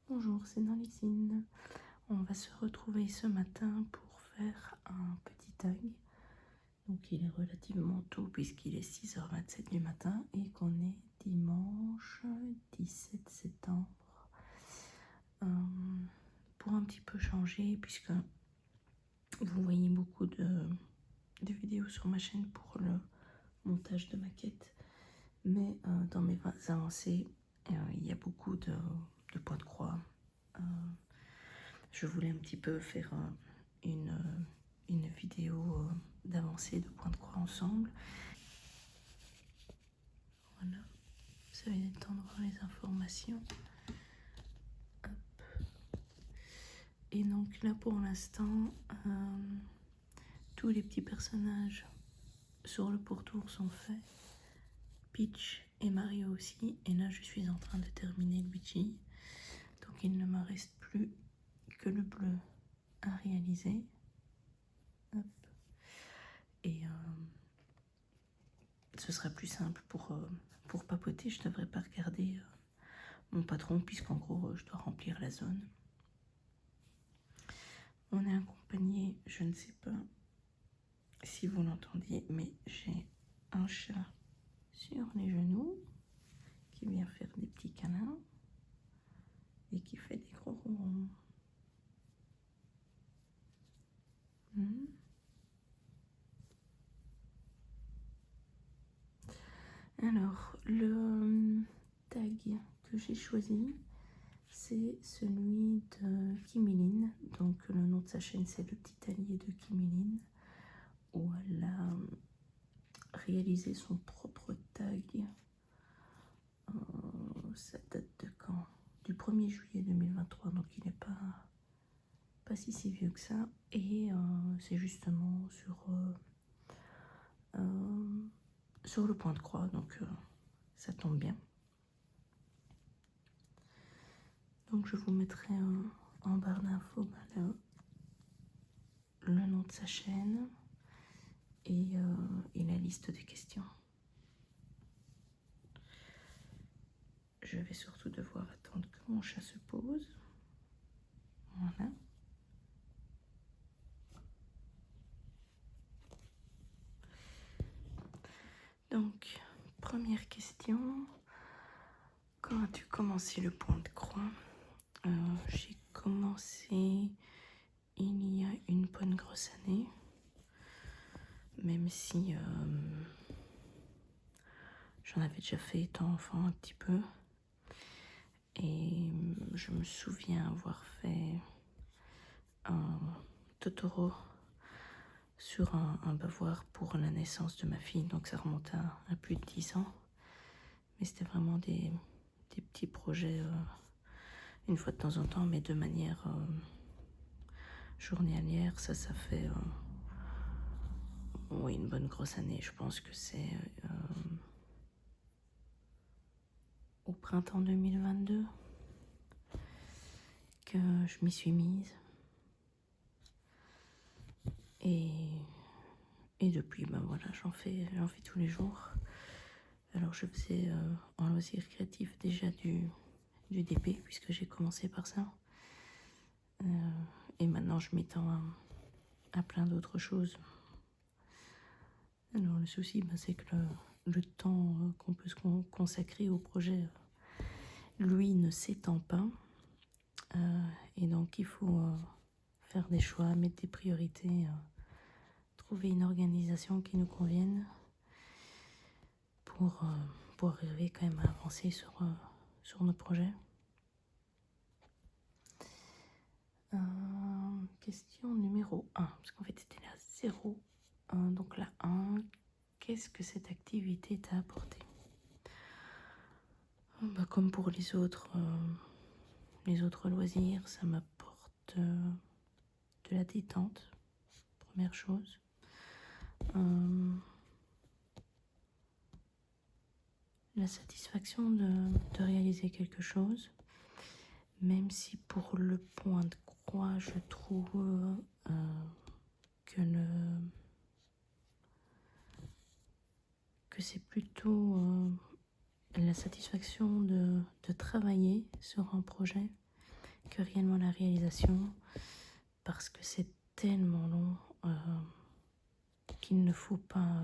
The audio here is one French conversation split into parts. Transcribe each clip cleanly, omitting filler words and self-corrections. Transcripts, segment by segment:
Bonjour, c'est Nalicine. On va se retrouver ce matin pour faire un petit tag. Donc il est relativement tôt puisqu'il est 6h27 du matin et qu'on est dimanche 17 septembre. Pour un petit peu changer, puisque vous voyez beaucoup de vidéos sur ma chaîne pour le montage de maquettes, mais dans mes avancées, il y a beaucoup de points de croix. Je voulais un petit peu faire une vidéo d'avancée de points de croix ensemble. Voilà, vous avez le temps de voir les informations. Hop. Et donc là pour l'instant, tous les petits personnages sur le pourtour sont faits. Peach et Mario aussi. Et là je suis en train de terminer Luigi. Donc il ne me reste plus que le bleu à réaliser. Hop. Et ce sera plus simple pour papoter. Je ne devrais pas regarder mon patron puisqu'en gros je dois remplir la zone. On est accompagné, je ne sais pas si vous l'entendiez, mais j'ai un chat sur les genoux qui vient faire des petits câlins et qui fait des gros ronrons. Alors, le tag que j'ai choisi, c'est celui de Kimiline. Donc, le nom de sa chaîne, c'est Le Petit Allié de Kimiline, où elle a réalisé son propre tag. Ça date de quand? Du 1er juillet 2023, donc il n'est pas si vieux que ça. Et c'est justement sur le point de croix, donc ça tombe bien. Donc je vous mettrai en barre d'infos le nom de sa chaîne et la liste des questions. Je vais surtout devoir attendre que mon chat se pose. Voilà. Donc, première question. Quand as-tu commencé le point de croix? J'ai commencé il y a une bonne grosse année, même si j'en avais déjà fait étant enfant un petit peu. Et je me souviens avoir fait un Totoro sur un bavoir pour la naissance de ma fille, donc ça remonte à plus de 10 ans. Mais c'était vraiment des petits projets une fois de temps en temps, mais de manière journalière. Ça fait oui, une bonne grosse année. Je pense que c'est au printemps 2022 que je m'y suis mise. Et depuis, ben voilà, j'en fais tous les jours. Alors je faisais en loisir créatif déjà du DP, puisque j'ai commencé par ça. Et maintenant je m'étends à plein d'autres choses. Alors le souci, ben, c'est que le temps qu'on peut se consacrer au projet, lui, ne s'étend pas. Et donc il faut faire des choix, mettre des priorités, trouver une organisation qui nous convienne pour arriver quand même à avancer sur nos projets. Question numéro 1, parce qu'en fait c'était la 0. Donc la 1, qu'est-ce que cette activité t'a apporté? Bah, comme pour les autres loisirs, ça m'apporte de la détente, première chose. La satisfaction de réaliser quelque chose, même si pour le point de croix, je trouve que c'est plutôt la satisfaction de travailler sur un projet que réellement la réalisation, parce que c'est tellement long qu'il ne faut pas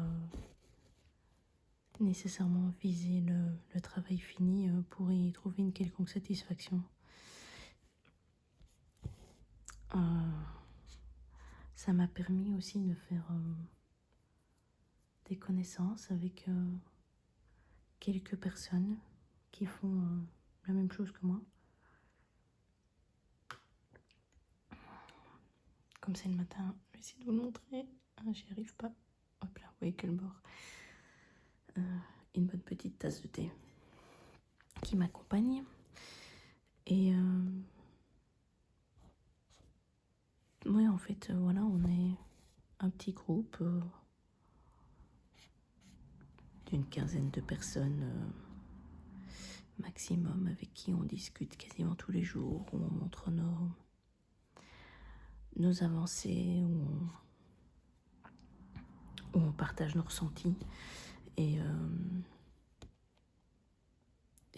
nécessairement viser le travail fini pour y trouver une quelconque satisfaction. Ça m'a permis aussi de faire des connaissances avec quelques personnes qui font la même chose que moi. Comme c'est le matin, je vais essayer de vous le montrer. J'y arrive pas. Hop là, vous voyez quel bord. Une bonne petite tasse de thé qui m'accompagne. Et ouais, en fait, voilà, on est un petit groupe d'une quinzaine de personnes maximum avec qui on discute quasiment tous les jours, où on montre nos avancées, où on partage nos ressentis. Et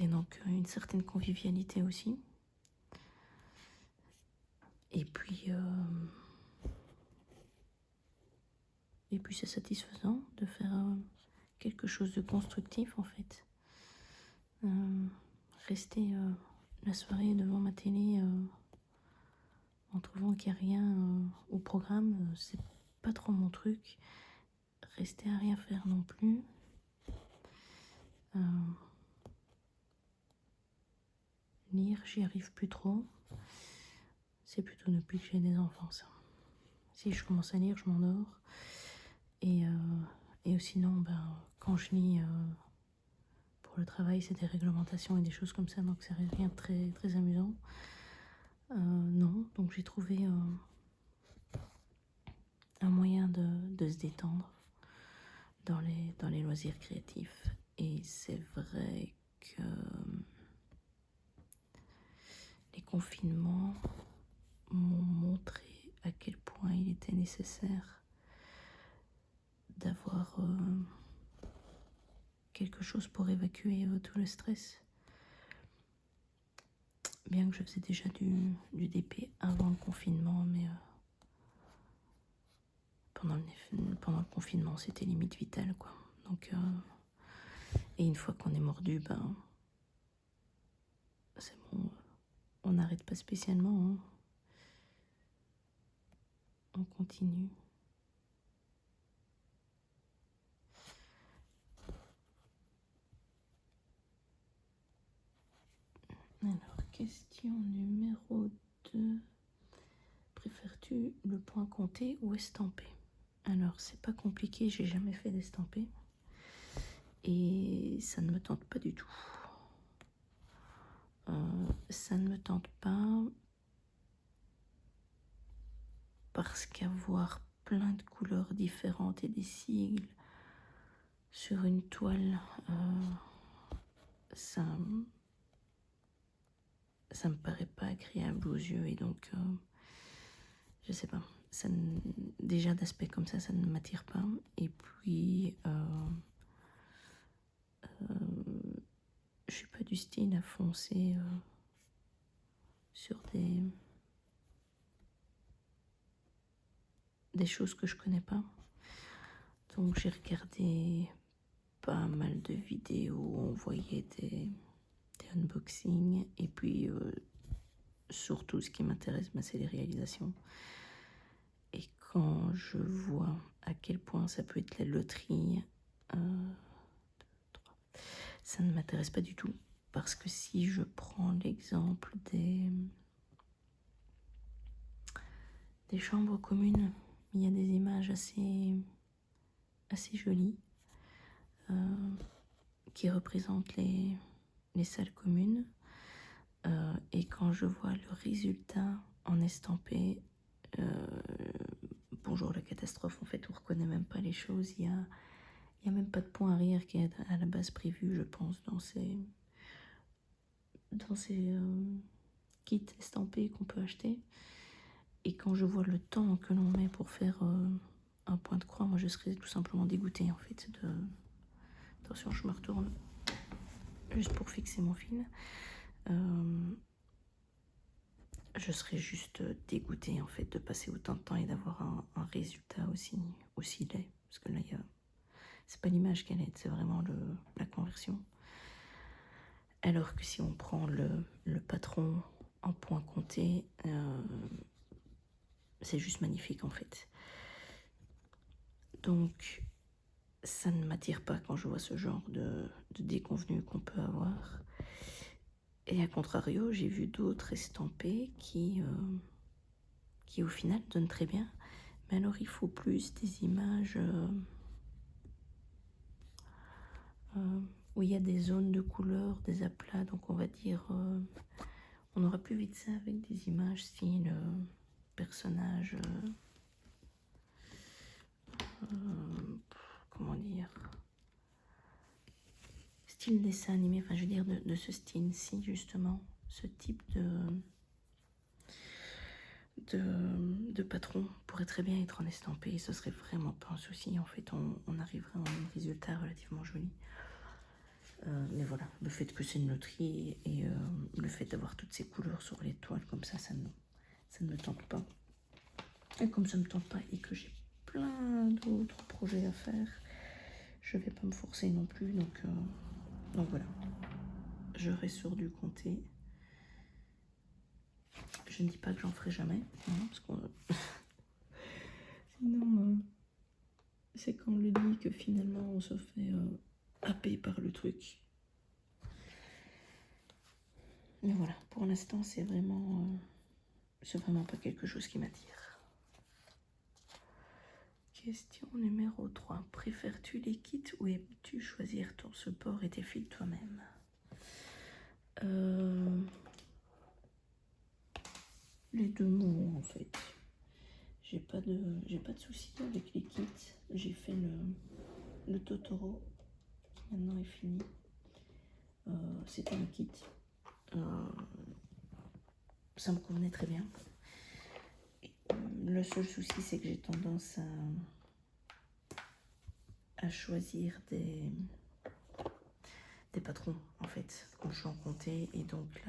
donc une certaine convivialité aussi. Et puis c'est satisfaisant de faire quelque chose de constructif en fait. Rester la soirée devant ma télé en trouvant qu'il n'y a rien au programme, c'est pas trop mon truc. Rester à rien faire non plus. Lire, j'y arrive plus trop. C'est plutôt depuis que j'ai des enfants, ça. Si je commence à lire, je m'endors. Et sinon, quand je lis pour le travail, c'est des réglementations et des choses comme ça, donc c'est rien de très, très amusant. Non, donc j'ai trouvé un moyen de se détendre dans les loisirs créatifs. Et c'est vrai que les confinements m'ont montré à quel point il était nécessaire d'avoir quelque chose pour évacuer tout le stress. Bien que je faisais déjà du DP avant le confinement, mais pendant le confinement, c'était limite vital, quoi. Donc, et une fois qu'on est mordu, c'est bon, on n'arrête pas spécialement, hein. On continue. Alors, question numéro 2. Préfères-tu le point compté ou estampé? Alors, c'est pas compliqué, j'ai jamais fait d'estampé. Et ça ne me tente pas du tout. Ça ne me tente pas parce qu'avoir plein de couleurs différentes et des sigles sur une toile, ça me paraît pas agréable aux yeux. Et donc, je sais pas, déjà d'aspect comme ça ne m'attire pas. Et puis, je suis pas du style à foncer sur des choses que je connais pas. Donc j'ai regardé pas mal de vidéos où on voyait des unboxings. Et puis surtout ce qui m'intéresse, c'est les réalisations. Et quand je vois à quel point ça peut être la loterie, ça ne m'intéresse pas du tout. Parce que si je prends l'exemple des chambres communes, il y a des images assez jolies qui représentent les salles communes. Et quand je vois le résultat en estampé, bonjour la catastrophe, en fait on reconnaît même pas les choses. Il y a même pas de point arrière qui est à la base prévu, je pense, dans ces kits estampés qu'on peut acheter. Et quand je vois le temps que l'on met pour faire un point de croix, moi je serais tout simplement dégoûtée en fait Attention, je me retourne juste pour fixer mon fil. je serais juste dégoûtée en fait de passer autant de temps et d'avoir un résultat aussi laid. Parce que là, c'est pas l'image qu'elle est, c'est vraiment la conversion. Alors que si on prend le patron en point compté, c'est juste magnifique en fait. Donc ça ne m'attire pas quand je vois ce genre de déconvenus qu'on peut avoir. Et à contrario, j'ai vu d'autres estampés qui au final donnent très bien. Mais alors il faut plus des images où il y a des zones de couleurs, des aplats. Donc on va dire, on aura plus vite ça avec des images style personnage, comment dire, style dessin animé, enfin je veux dire de ce style-ci justement, ce type de patron pourrait très bien être en estampé, ce serait vraiment pas un souci. En fait, on arriverait à un résultat relativement joli. Mais voilà, le fait que c'est une loterie et le fait d'avoir toutes ces couleurs sur les toiles comme ça ne me tente pas. Et comme ça ne me tente pas et que j'ai plein d'autres projets à faire, je vais pas me forcer non plus. Donc voilà, je reste sur du comté. Je ne dis pas que j'en ferai jamais, hein, parce qu'on sinon c'est quand on le dit que finalement on se fait happer par le truc. Mais voilà, pour l'instant c'est vraiment pas quelque chose qui m'attire. Question numéro 3. Préfères-tu les kits ou aimes-tu choisir ton support et tes fils toi-même? Les deux mots en fait. J'ai pas de soucis avec les kits. J'ai fait le Totoro qui maintenant est fini. C'était un kit. Ça me convenait très bien. Et, le seul souci c'est que j'ai tendance à choisir des patrons en fait quand je suis en comté, et donc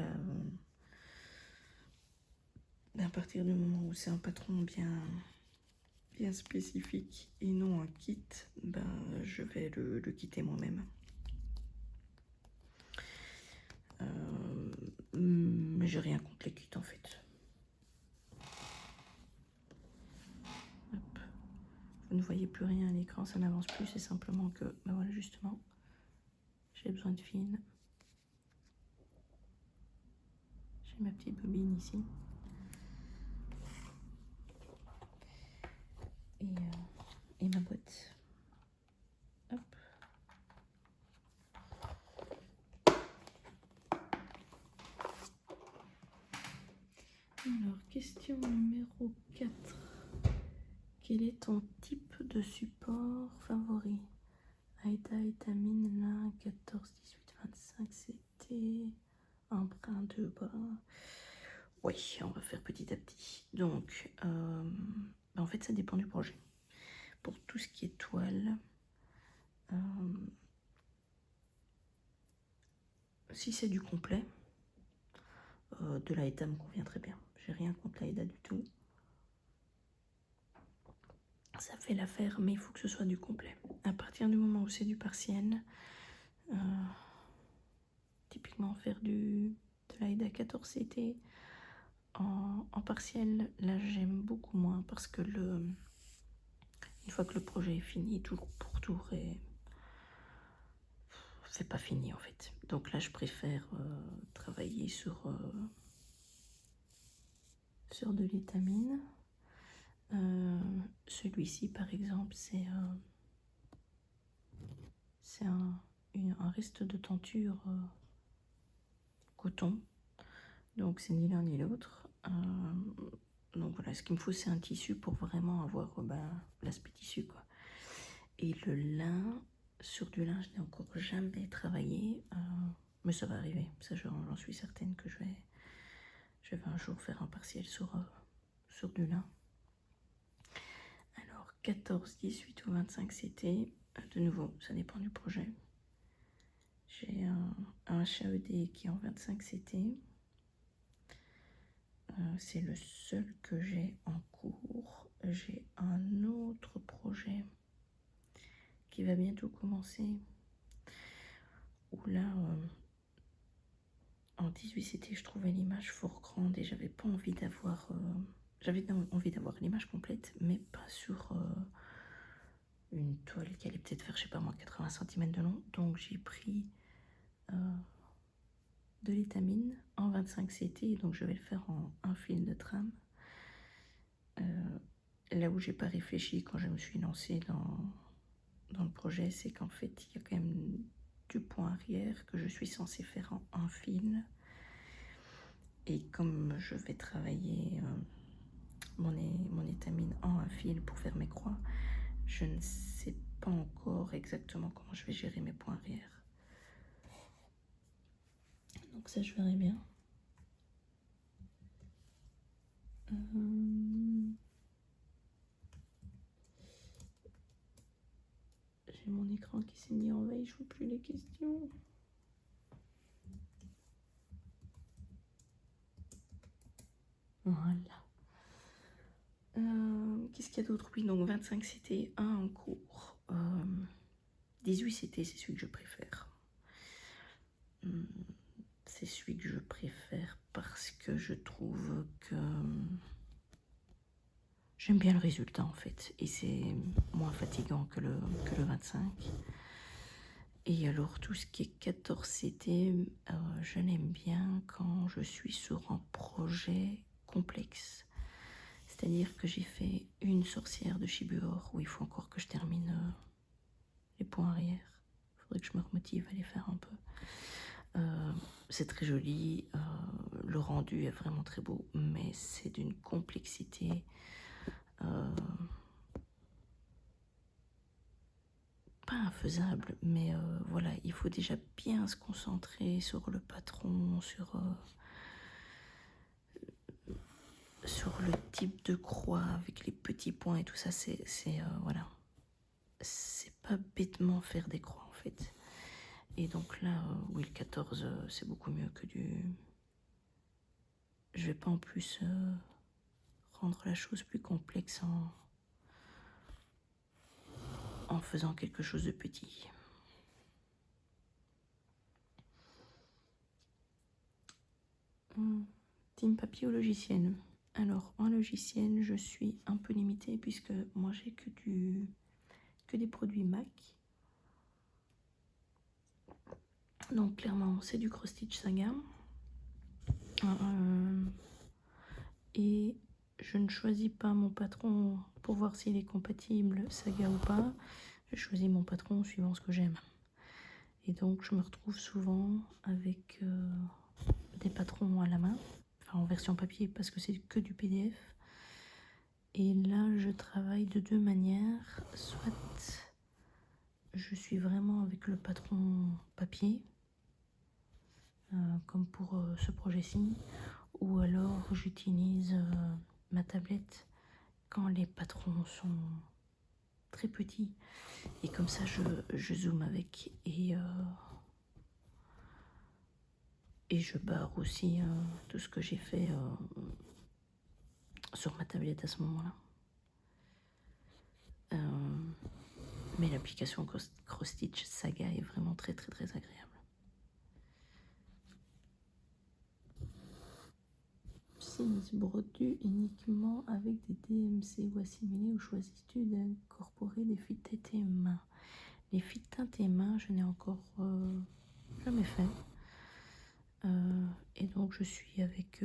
là à partir du moment où c'est un patron bien spécifique et non un kit, ben je vais le quitter moi-même. Mais j'ai rien contre les kits en fait. Hop. Vous ne voyez plus rien à l'écran, ça n'avance plus, c'est simplement que ben voilà, justement j'ai besoin de fil. J'ai ma petite bobine ici. Et ma boîte. Hop. Alors, question numéro 4. Quel est ton type de support favori? Aïda, Étamine, là, 14, 18, 25, c'était emprunt de bas. Oui, on va faire petit à petit. Donc, en fait, ça dépend du projet. Pour tout ce qui est toile, si c'est du complet, de l'Aïda me convient très bien. J'ai rien contre l'Aïda du tout. Ça fait l'affaire, mais il faut que ce soit du complet. À partir du moment où c'est du partiel, typiquement faire de l'Aïda 14CT en partiel, là j'aime beaucoup moins parce que une fois que le projet est fini, tour pour tour c'est pas fini en fait. Donc là je préfère travailler sur de l'étamine. Celui-ci par exemple c'est un reste de tenture coton, donc c'est ni l'un ni l'autre. Donc voilà, ce qu'il me faut c'est un tissu pour vraiment avoir l'aspect tissu quoi. Et le lin, sur du lin je n'ai encore jamais travaillé, mais ça va arriver, ça j'en suis certaine que je vais un jour faire un partiel sur du lin. Alors 14, 18 ou 25 CT, de nouveau ça dépend du projet. J'ai un HAED qui est en 25 CT. C'est le seul que j'ai en cours. J'ai un autre projet qui va bientôt commencer. Où là, en 18CT, je trouvais l'image fort grande et j'avais pas envie d'avoir... j'avais envie d'avoir l'image complète, mais pas sur une toile qui allait peut-être faire, je sais pas moi, 80 cm de long. Donc j'ai pris de l'étamine en 25CT, donc je vais le faire en un fil de trame. Là où j'ai pas réfléchi quand je me suis lancée dans le projet, c'est qu'en fait, il y a quand même du point arrière que je suis censée faire en un fil. Et comme je vais travailler mon étamine en un fil pour faire mes croix, je ne sais pas encore exactement comment je vais gérer mes points arrière. Donc ça, je verrai bien. J'ai mon écran qui s'est mis en veille, je vois plus les questions. Voilà. Qu'est-ce qu'il y a d'autre? Oui, donc 25 c'était un en cours. 18 c'était, c'est celui que je préfère. C'est celui que je préfère parce que je trouve que j'aime bien le résultat en fait. Et c'est moins fatigant que le 25. Et alors tout ce qui est 14 CT, je l'aime bien quand je suis sur un projet complexe. C'est-à-dire que j'ai fait une sorcière de Chibuor où il faut encore que je termine les points arrière. Il faudrait que je me remotive à les faire un peu. C'est très joli, le rendu est vraiment très beau, mais c'est d'une complexité pas infaisable, mais voilà, il faut déjà bien se concentrer sur le patron, sur le type de croix avec les petits points et tout ça. Voilà, c'est pas bêtement faire des croix en fait. Et donc là, oui, le 14, c'est beaucoup mieux que du... Je vais pas en plus rendre la chose plus complexe en faisant quelque chose de petit. Team papier ou logiciel? Alors, en logiciel, je suis un peu limitée puisque moi, j'ai que des produits Mac. Donc, clairement, c'est du Cross Stitch Saga. Et je ne choisis pas mon patron pour voir s'il est compatible Saga ou pas. Je choisis mon patron suivant ce que j'aime. Et donc, je me retrouve souvent avec des patrons à la main, enfin en version papier parce que c'est que du PDF. Et là, je travaille de deux manières. Soit je suis vraiment avec le patron papier, comme pour ce projet-ci, ou alors j'utilise ma tablette quand les patrons sont très petits. Et comme ça, je zoome avec et je barre aussi tout ce que j'ai fait sur ma tablette à ce moment-là. Mais l'application Cross Stitch Saga est vraiment très très très agréable. Sims brodu uniquement avec des DMC ou assimilés, ou choisis-tu d'incorporer des fils teint et main? Les fils teint et main, je n'ai encore jamais fait. Et donc je suis avec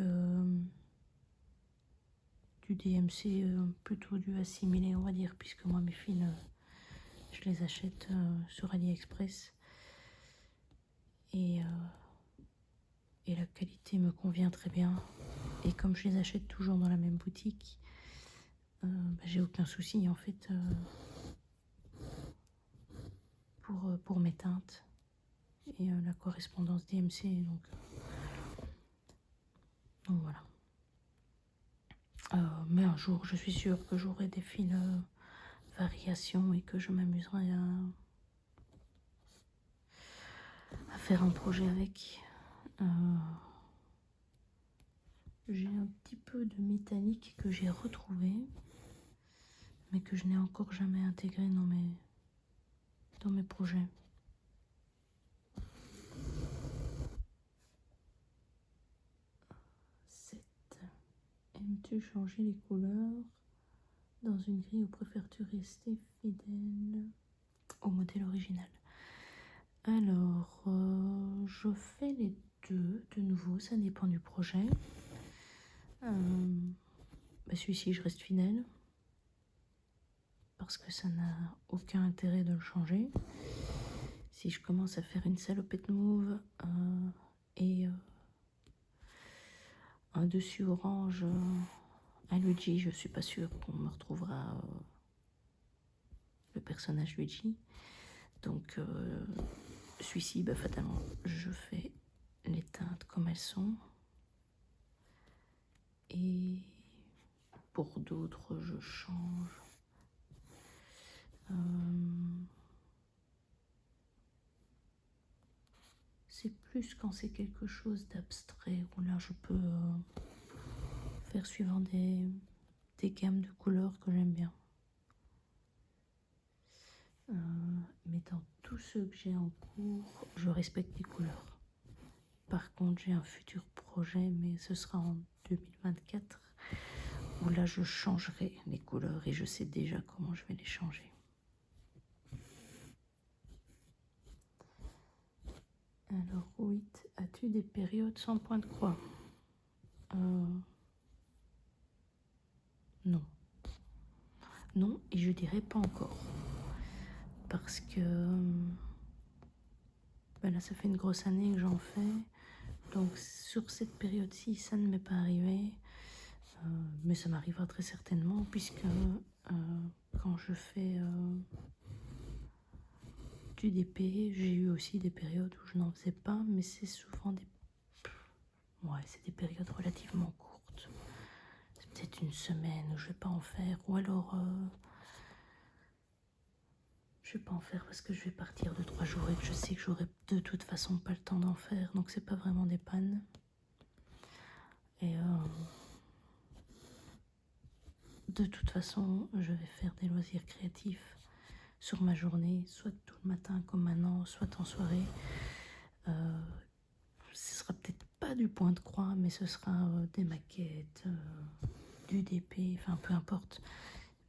du DMC, plutôt du assimilé on va dire, puisque moi mes fils, je les achète sur AliExpress. Et la qualité me convient très bien. Et comme je les achète toujours dans la même boutique, j'ai aucun souci en fait pour mes teintes et la correspondance DMC. Donc voilà. Mais un jour, je suis sûre que j'aurai des fils variations et que je m'amuserai à faire un projet avec. J'ai un petit peu de métallique que j'ai retrouvé, mais que je n'ai encore jamais intégré dans mes projets. Aimes-tu changer les couleurs dans une grille ou préfères-tu rester fidèle au modèle original? Alors, je fais les deux de nouveau, ça dépend du projet. Celui-ci, je reste fidèle parce que ça n'a aucun intérêt de le changer. Si je commence à faire une salopette mauve et un dessus orange à Luigi, je suis pas sûre qu'on me retrouvera le personnage Luigi. Donc celui-ci, fatalement, je fais les teintes comme elles sont. Et pour d'autres, je change. C'est plus quand c'est quelque chose d'abstrait, où là je peux faire suivant des gammes de couleurs que j'aime bien. Mais dans tous ceux que j'ai en cours, je respecte les couleurs. Par contre, j'ai un futur projet, mais ce sera en 2024, où là je changerai les couleurs et je sais déjà comment je vais les changer. Alors 8, as-tu des périodes sans point de croix? Non. Non, et je dirais pas encore. Parce que là, ça fait une grosse année que j'en fais. Donc sur cette période-ci, ça ne m'est pas arrivé. Mais ça m'arrivera très certainement, puisque quand je fais du DP, j'ai eu aussi des périodes où je n'en faisais pas, mais c'est souvent c'est des périodes relativement courtes. C'est peut-être une semaine où je vais pas en faire, ou alors je vais pas en faire parce que je vais partir 2-3 jours et que je sais que j'aurai de toute façon pas le temps d'en faire, donc c'est pas vraiment des pannes. Et de toute façon, je vais faire des loisirs créatifs sur ma journée, soit tout le matin comme maintenant, soit en soirée. Ce sera peut-être pas du point de croix, mais ce sera des maquettes, du DP, enfin peu importe.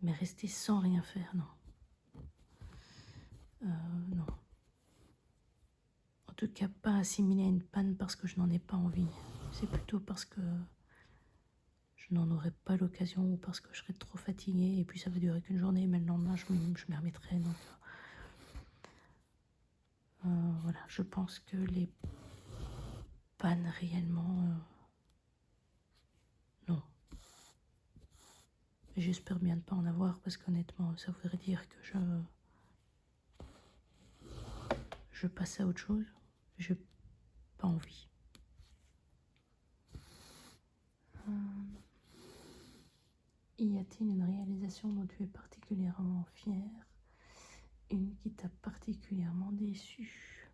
Mais rester sans rien faire, non. Non. En tout cas, pas assimilé à une panne parce que je n'en ai pas envie. C'est plutôt parce que je n'en aurai pas l'occasion ou parce que je serai trop fatiguée et puis ça va durer qu'une journée, mais le lendemain je m'y remettrai. Donc voilà, je pense que les pannes réellement, non. Et j'espère bien ne pas en avoir parce qu'honnêtement, ça voudrait dire que je passe à autre chose. J'ai pas envie. Y a-t-il une réalisation dont tu es particulièrement fière? Une qui t'a particulièrement déçue?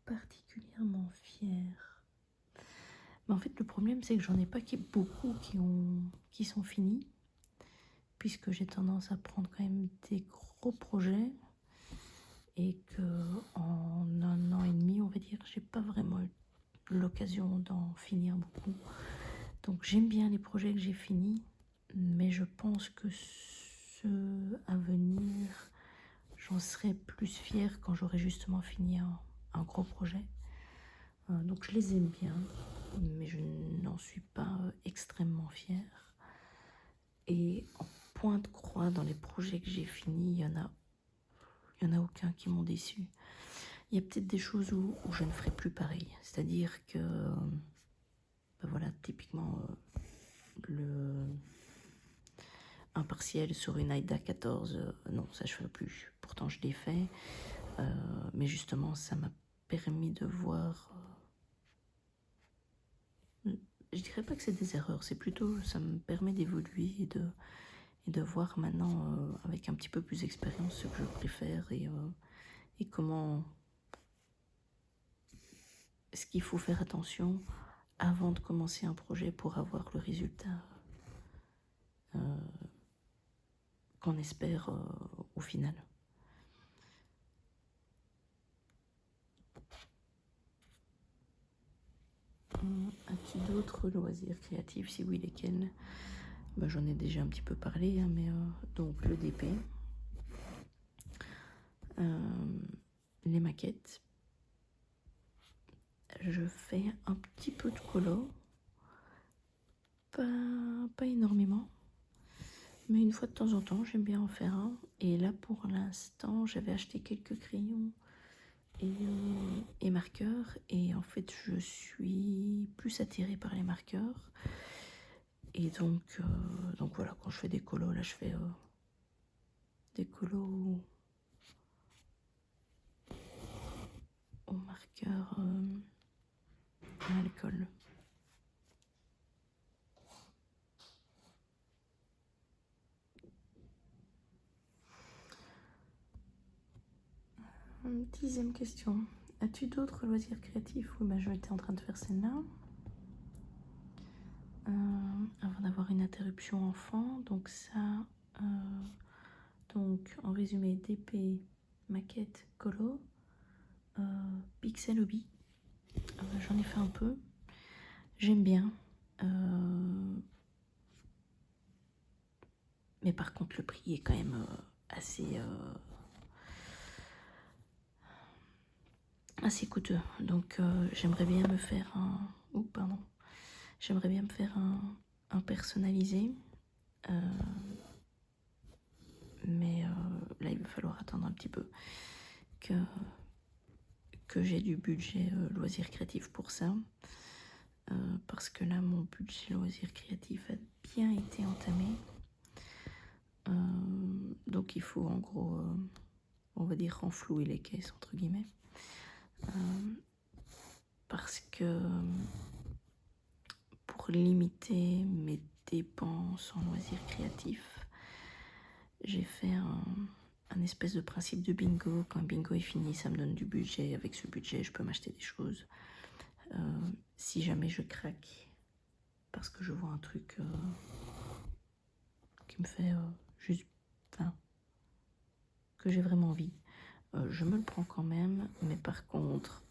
Particulièrement fière. Mais en fait, le problème, c'est que j'en ai pas beaucoup qui sont finis, puisque j'ai tendance à prendre quand même des gros projets et que en 1 an et demi, on va dire, j'ai pas vraiment eu l'occasion d'en finir beaucoup. Donc j'aime bien les projets que j'ai finis, mais je pense que ceux à venir, j'en serai plus fière quand j'aurai justement fini un gros projet. Donc je les aime bien, mais je n'en suis pas extrêmement fière. Et en point de croix dans les projets que j'ai finis, il y en a aucun qui m'ont déçu. Il y a peut-être des choses où je ne ferai plus pareil. C'est-à-dire que, voilà, typiquement, un partiel sur une AIDA 14, non, ça je ne ferai plus. Pourtant, je l'ai fait. Mais justement, ça m'a permis de voir... je dirais pas que c'est des erreurs, c'est plutôt, ça me permet d'évoluer et de voir maintenant, avec un petit peu plus d'expérience, ce que je préfère et comment ce qu'il faut faire attention avant de commencer un projet pour avoir le résultat qu'on espère au final. As-tu d'autres loisirs créatifs? Si oui, lesquels? J'en ai déjà un petit peu parlé, hein, mais donc le DP, les maquettes. Je fais un petit peu de colo, pas énormément, mais une fois de temps en temps, j'aime bien en faire un. Et là, pour l'instant, j'avais acheté quelques crayons et marqueurs, et en fait, je suis plus attirée par les marqueurs. Et donc voilà, quand je fais des colos, là, je fais des colos au marqueur à l'alcool. Dixième question. As-tu d'autres loisirs créatifs? Oui, j'étais en train de faire celle-là. Avant d'avoir une interruption enfant. Donc ça, donc en résumé, DP, maquette, colo, pixel hobby. J'en ai fait un peu. J'aime bien. Mais par contre, le prix est quand même assez coûteux. Donc j'aimerais bien me faire un... J'aimerais bien me faire un personnalisé. Mais là, il va falloir attendre un petit peu que j'ai du budget loisirs créatifs pour ça. Parce que là, mon budget loisirs créatifs a bien été entamé. Donc il faut en gros, on va dire, renflouer les caisses, entre guillemets. Parce que pour limiter mes dépenses en loisirs créatifs, j'ai fait un espèce de principe de bingo. Quand un bingo est fini, ça me donne du budget. Avec ce budget, je peux m'acheter des choses. Si jamais je craque parce que je vois un truc qui me fait juste... Enfin, que j'ai vraiment envie, je me le prends quand même. Mais par contre,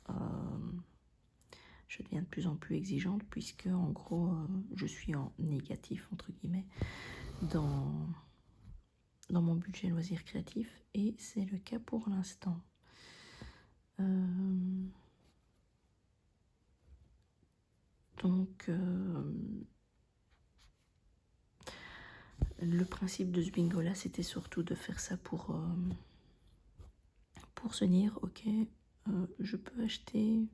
je deviens de plus en plus exigeante puisque en gros, je suis en négatif, entre guillemets, dans mon budget loisirs créatifs, et c'est le cas pour l'instant. Donc le principe de ce bingo là, c'était surtout de faire ça pour se dire ok, je peux acheter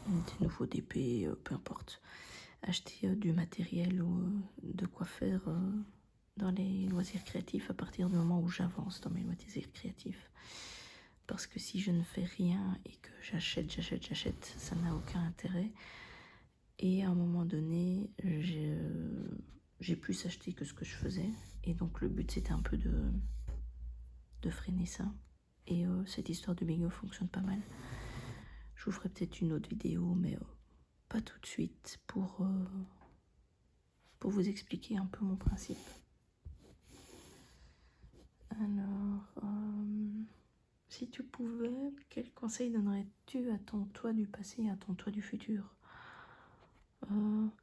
des nouveaux DP, peu importe, acheter du matériel ou de quoi faire dans les loisirs créatifs à partir du moment où j'avance dans mes loisirs créatifs. Parce que si je ne fais rien et que j'achète, ça n'a aucun intérêt. Et à un moment donné, j'ai plus acheté que ce que je faisais. Et donc le but, c'était un peu de freiner ça. Et cette histoire de bingo fonctionne pas mal. Je vous ferai peut-être une autre vidéo, mais pas tout de suite, pour vous expliquer un peu mon principe. Alors, si tu pouvais, quel conseil donnerais-tu à ton toi du passé et à ton toi du futur?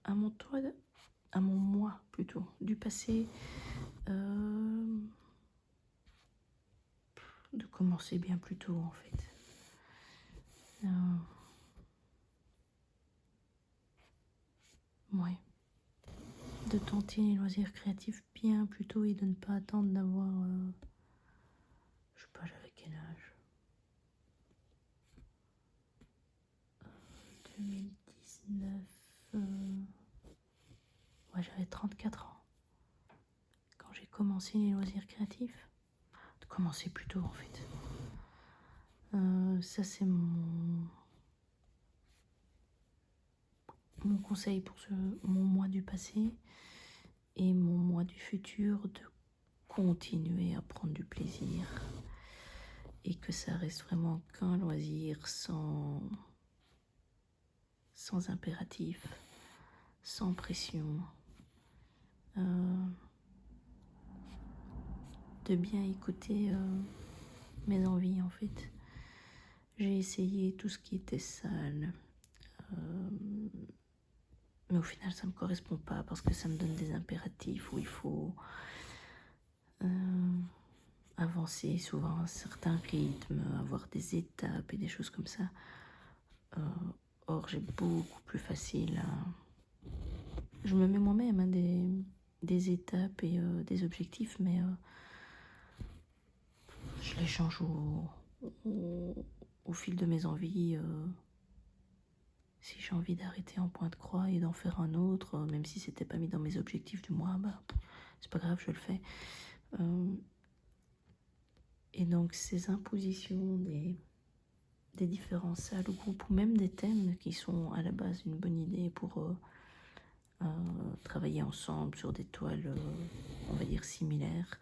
À mon moi plutôt du passé, de commencer bien plus tôt en fait. Ouais. De tenter les loisirs créatifs bien plus tôt et de ne pas attendre d'avoir... je sais pas, j'avais quel âge? 2019... Ouais, j'avais 34 ans. Quand j'ai commencé les loisirs créatifs. De commencer plus tôt en fait. Ça c'est mon conseil pour mon moi du passé. Et mon moi du futur, de continuer à prendre du plaisir et que ça reste vraiment qu'un loisir sans impératif, sans pression, de bien écouter mes envies en fait. J'ai essayé tout ce qui était sale, mais au final ça me correspond pas parce que ça me donne des impératifs où il faut avancer souvent à un certain rythme, avoir des étapes et des choses comme ça. Or j'ai beaucoup plus facile à... Je me mets moi-même des étapes et des objectifs, mais je les change au fil de mes envies. Si j'ai envie d'arrêter en point de croix et d'en faire un autre, même si c'était pas mis dans mes objectifs du mois, bah, c'est pas grave, je le fais. Et donc ces impositions des différents salles ou groupes, ou même des thèmes qui sont à la base une bonne idée pour travailler ensemble sur des toiles, on va dire, similaires,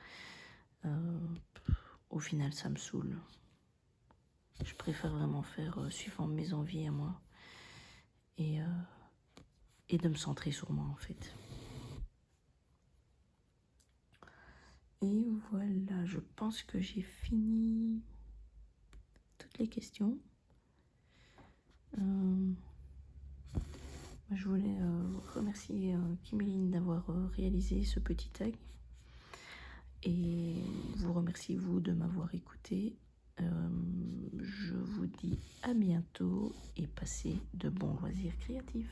au final ça me saoule. Je préfère vraiment faire suivant mes envies à moi et de me centrer sur moi en fait. Et voilà, je pense que j'ai fini toutes les questions. Je voulais remercier Kiméline d'avoir réalisé ce petit tag et vous remercier vous de m'avoir écouté. Je vous dis à bientôt et passez de bons loisirs créatifs.